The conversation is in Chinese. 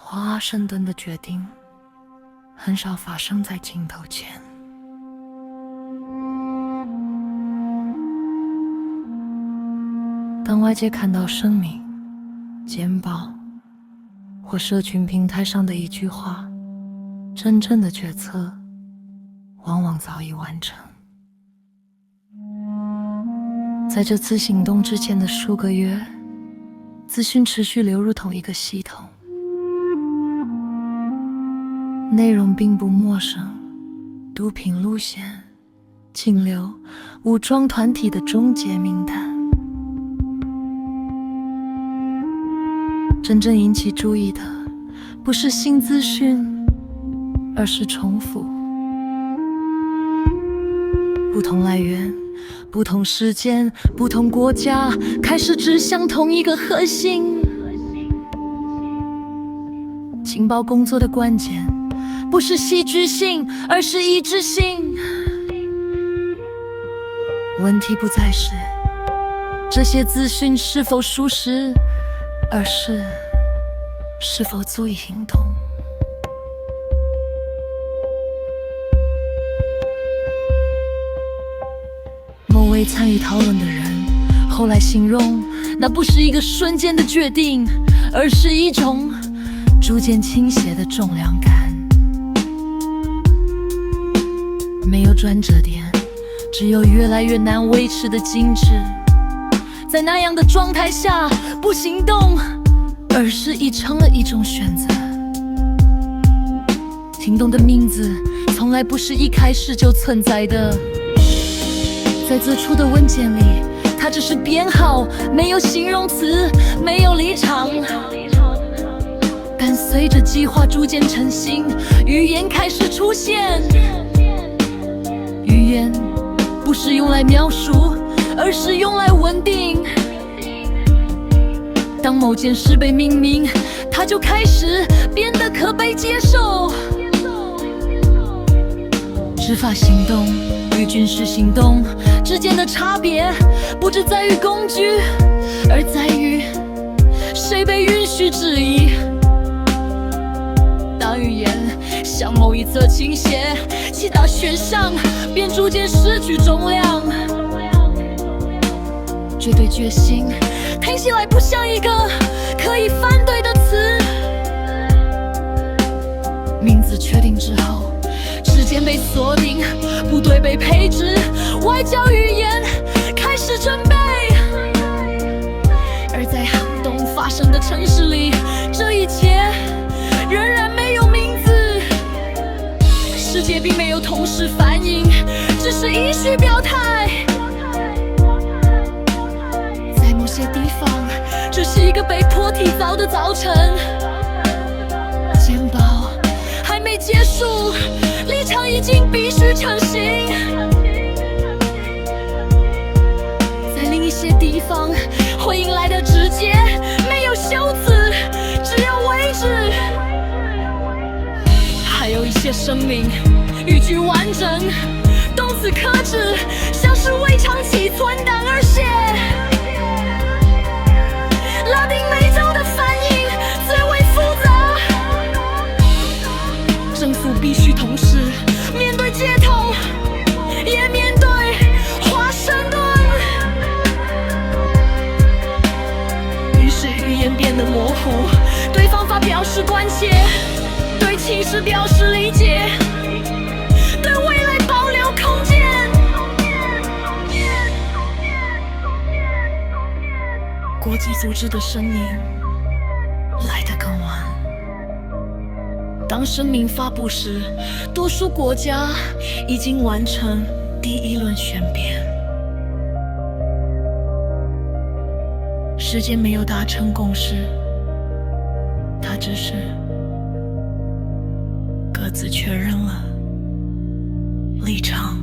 华盛顿的决定很少发生在镜头前。当外界看到声明、简报或社群平台上的一句话，真正的决策往往早已完成。在这次行动之前的数个月，资讯持续流入同一个系统，内容并不陌生，毒品路线、禁流、武装团体的终结名单。真正引起注意的不是新资讯，而是重复。不同来源、不同时间、不同国家开始指向同一个核心。情报工作的关键不是戏剧性，而是一致性。问题不再是这些资讯是否属实，而是否足以行动。某位参与讨论的人后来形容，那不是一个瞬间的决定，而是一种逐渐倾斜的重量感。没有转折点，只有越来越难维持的精致。在那样的状态下，不行动，而是已成了一种选择。行动的名字从来不是一开始就存在的，在最初的文件里，它只是编号，没有形容词，没有立场。但随着计划逐渐成型，语言开始出现。语言不是用来描述，而是用来稳定。当某件事被命名，它就开始变得可被接受。执法行动与军事行动之间的差别，不只在于工具，而在于谁被允许质疑。当语言向某一侧倾斜，其他选项便逐渐失去重量。绝对决心听起来不像一个可以反对的词。名字确定之后，时间被锁定，部队被配置，外交语言开始准备。而在撼动发生的城市里，这一切仍然没有名字。世界并没有同时反应，只是依序表态。在某些地方，这是一个被迫提早的早晨。简报还没结束，立场已经必须成型。在另一些地方，回应来的直接，没有修辞，只有位置。还有一些声明语句完整，动词克制，像是为长期存档而写。拉丁美洲的反应最为复杂，政府必须同时面对街头，也面对华盛顿。于是语言变得模糊，对方法表示关切，对歧视表示理解，对未来保留空间。国际组织的声音来得更晚。当声明发布时，多数国家已经完成第一轮选编。时间没有达成共识，它只是各自确认了立场。